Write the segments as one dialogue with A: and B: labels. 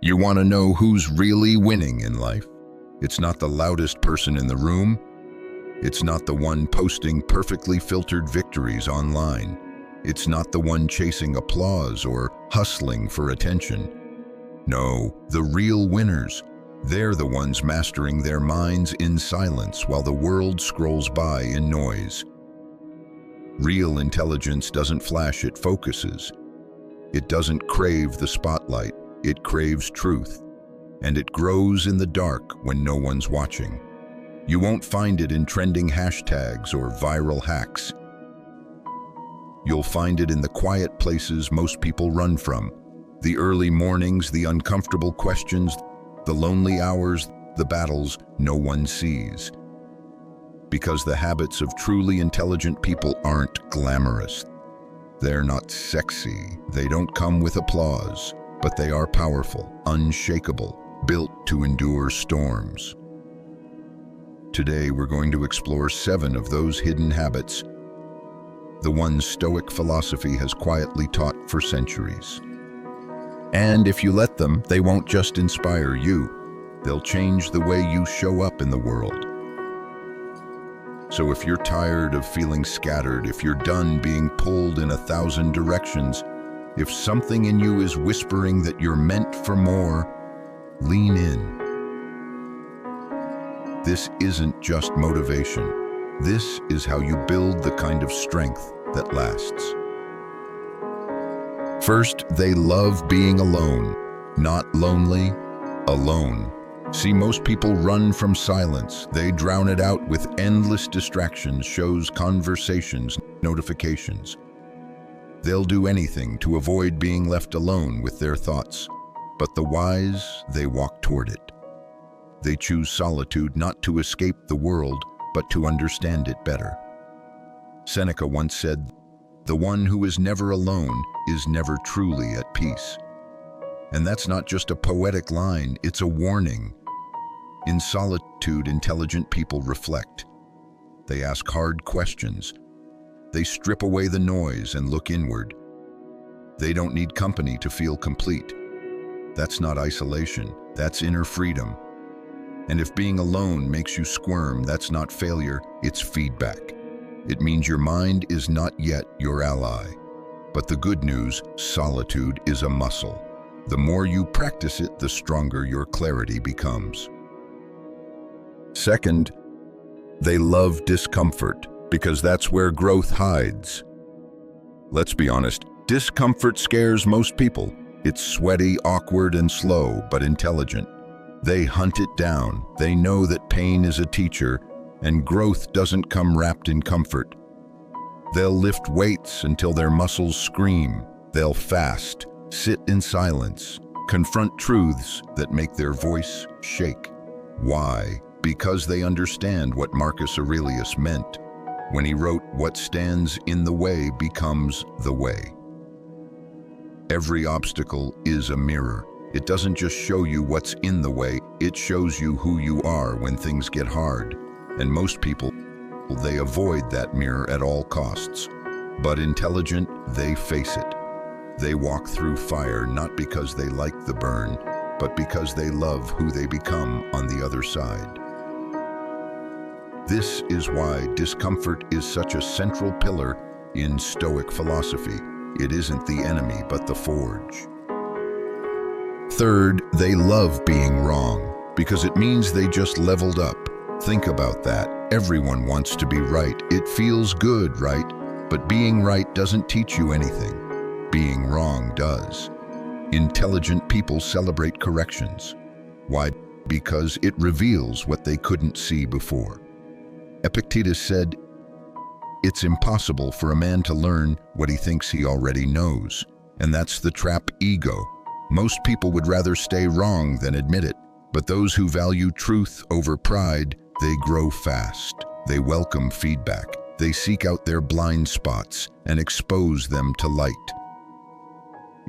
A: You want to know who's really winning in life? It's not the loudest person in the room. It's not the one posting perfectly filtered victories online. It's not the one chasing applause or hustling for attention. No, the real winners, they're the ones mastering their minds in silence while the world scrolls by in noise. Real intelligence doesn't flash, it focuses. It doesn't crave the spotlight, it craves truth. And it grows in the dark when no one's watching. You won't find it in trending hashtags or viral hacks. You'll find it in the quiet places most people run from. The early mornings, the uncomfortable questions, the lonely hours, the battles no one sees. Because the habits of truly intelligent people aren't glamorous. They're not sexy. They don't come with applause, but they are powerful, unshakable, built to endure storms. Today, we're going to explore 7 of those hidden habits, the ones Stoic philosophy has quietly taught for centuries. And if you let them, they won't just inspire you, they'll change the way you show up in the world. So if you're tired of feeling scattered, if you're done being pulled in 1,000 directions, if something in you is whispering that you're meant for more, lean in. This isn't just motivation. This is how you build the kind of strength that lasts. First, they love being alone. Not lonely, alone. See, most people run from silence. They drown it out with endless distractions, shows, conversations, notifications. They'll do anything to avoid being left alone with their thoughts. But the wise, they walk toward it. They choose solitude not to escape the world, but to understand it better. Seneca once said, "The one who is never alone is never truly at peace." And that's not just a poetic line, it's a warning. In solitude, intelligent people reflect. They ask hard questions. They strip away the noise and look inward. They don't need company to feel complete. That's not isolation, that's inner freedom. And if being alone makes you squirm, that's not failure, it's feedback. It means your mind is not yet your ally. But the good news, solitude is a muscle. The more you practice it, the stronger your clarity becomes. Second, they love discomfort, because that's where growth hides. Let's be honest, discomfort scares most people. It's sweaty, awkward, and slow, but intelligent. They hunt it down. They know that pain is a teacher, and growth doesn't come wrapped in comfort. They'll lift weights until their muscles scream. They'll fast, sit in silence, confront truths that make their voice shake. Why? Because they understand what Marcus Aurelius meant when he wrote, "What stands in the way becomes the way." Every obstacle is a mirror. It doesn't just show you what's in the way, it shows you who you are when things get hard. And most people, they avoid that mirror at all costs. But intelligent, they face it. They walk through fire not because they like the burn, but because they love who they become on the other side. This is why discomfort is such a central pillar in Stoic philosophy. It isn't the enemy, but the forge. Third, they love being wrong, because it means they just leveled up. Think about that. Everyone wants to be right. It feels good, right? But being right doesn't teach you anything. Being wrong does. Intelligent people celebrate corrections. Why? Because it reveals what they couldn't see before. Epictetus said, "It's impossible for a man to learn what he thinks he already knows." And that's the trap ego. Most people would rather stay wrong than admit it. But those who value truth over pride, they grow fast. They welcome feedback. They seek out their blind spots and expose them to light.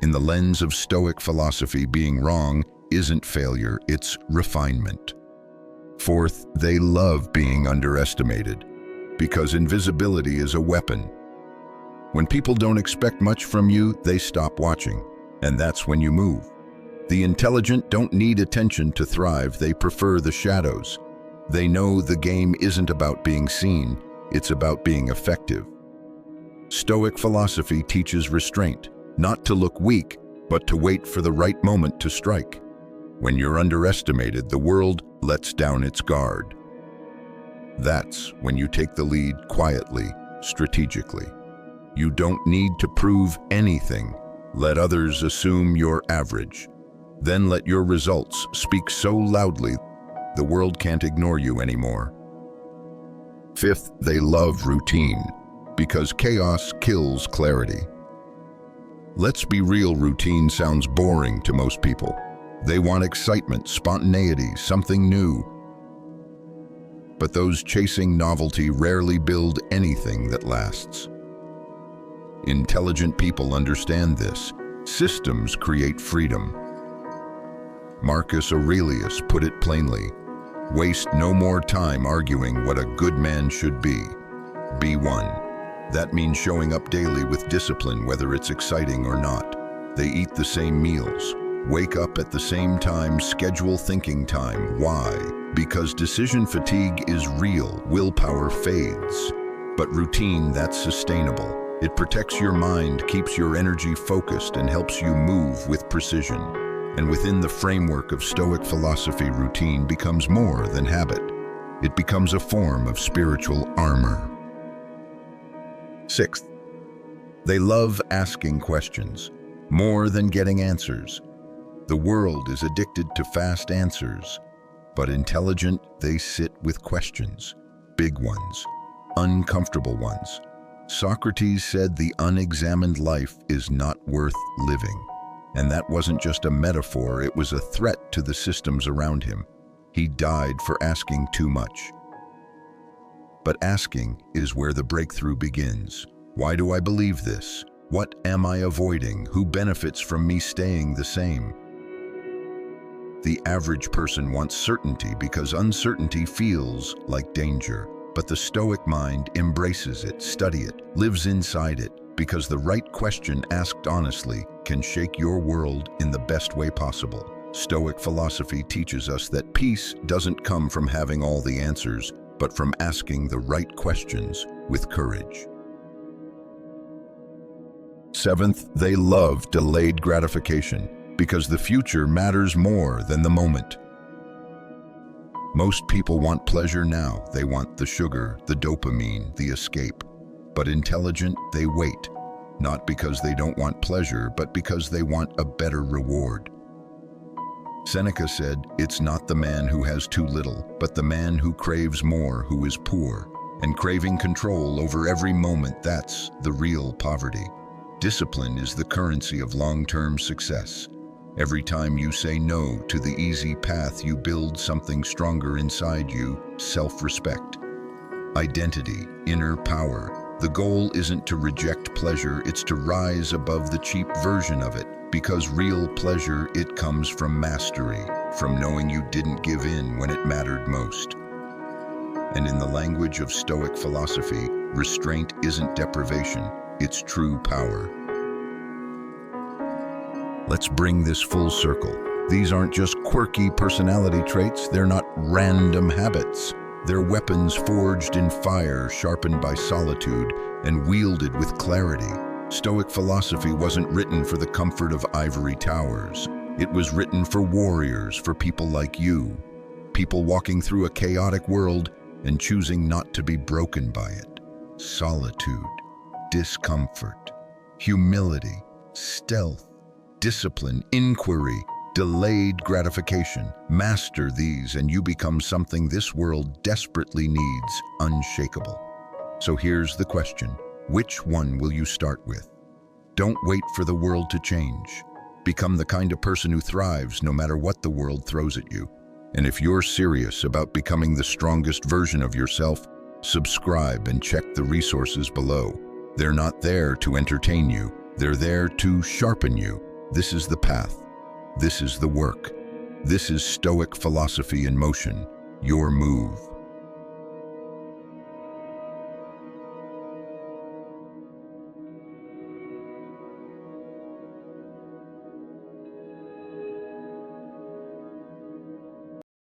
A: In the lens of Stoic philosophy, being wrong isn't failure, it's refinement. Fourth, they love being underestimated, because invisibility is a weapon. When people don't expect much from you, they stop watching, and that's when you move. The intelligent don't need attention to thrive, they prefer the shadows. They know the game isn't about being seen, it's about being effective. Stoic philosophy teaches restraint, not to look weak, but to wait for the right moment to strike. When you're underestimated, the world lets down its guard. That's when you take the lead quietly, strategically. You don't need to prove anything. Let others assume you're average. Then let your results speak so loudly, the world can't ignore you anymore. Fifth, they love routine, because chaos kills clarity. Let's be real, routine sounds boring to most people. They want excitement, spontaneity, something new. But those chasing novelty rarely build anything that lasts. Intelligent people understand this. Systems create freedom. Marcus Aurelius put it plainly, waste no more time arguing what a good man should be. Be one. That means showing up daily with discipline, whether it's exciting or not. They eat the same meals, wake up at the same time, schedule thinking time. Why? Because decision fatigue is real, willpower fades. But routine, that's sustainable. It protects your mind, keeps your energy focused, and helps you move with precision. And within the framework of Stoic philosophy, routine becomes more than habit. It becomes a form of spiritual armor. Sixth, they love asking questions, more than getting answers. The world is addicted to fast answers, but intelligent, they sit with questions, big ones, uncomfortable ones. Socrates said the unexamined life is not worth living. And that wasn't just a metaphor, it was a threat to the systems around him. He died for asking too much. But asking is where the breakthrough begins. Why do I believe this? What am I avoiding? Who benefits from me staying the same? The average person wants certainty because uncertainty feels like danger. But the Stoic mind embraces it, studies it, lives inside it, because the right question asked honestly can shake your world in the best way possible. Stoic philosophy teaches us that peace doesn't come from having all the answers, but from asking the right questions with courage. Seventh, they love delayed gratification, because the future matters more than the moment. Most people want pleasure now. They want the sugar, the dopamine, the escape. But intelligent, they wait, not because they don't want pleasure, but because they want a better reward. Seneca said, "It's not the man who has too little, but the man who craves more who is poor." And craving control over every moment, that's the real poverty. Discipline is the currency of long-term success. Every time you say no to the easy path, you build something stronger inside you, self-respect. Identity, inner power. The goal isn't to reject pleasure, it's to rise above the cheap version of it, because real pleasure, it comes from mastery, from knowing you didn't give in when it mattered most. And in the language of Stoic philosophy, restraint isn't deprivation, it's true power. Let's bring this full circle. These aren't just quirky personality traits, they're not random habits. They're weapons forged in fire, sharpened by solitude, and wielded with clarity. Stoic philosophy wasn't written for the comfort of ivory towers. It was written for warriors, for people like you. People walking through a chaotic world and choosing not to be broken by it. Solitude, discomfort, humility, stealth, discipline, inquiry, delayed gratification. Master these and you become something this world desperately needs, unshakable. So here's the question, which one will you start with? Don't wait for the world to change. Become the kind of person who thrives no matter what the world throws at you. And if you're serious about becoming the strongest version of yourself, subscribe and check the resources below. They're not there to entertain you, they're there to sharpen you. This is the path. This is the work. This is Stoic philosophy in motion. Your move.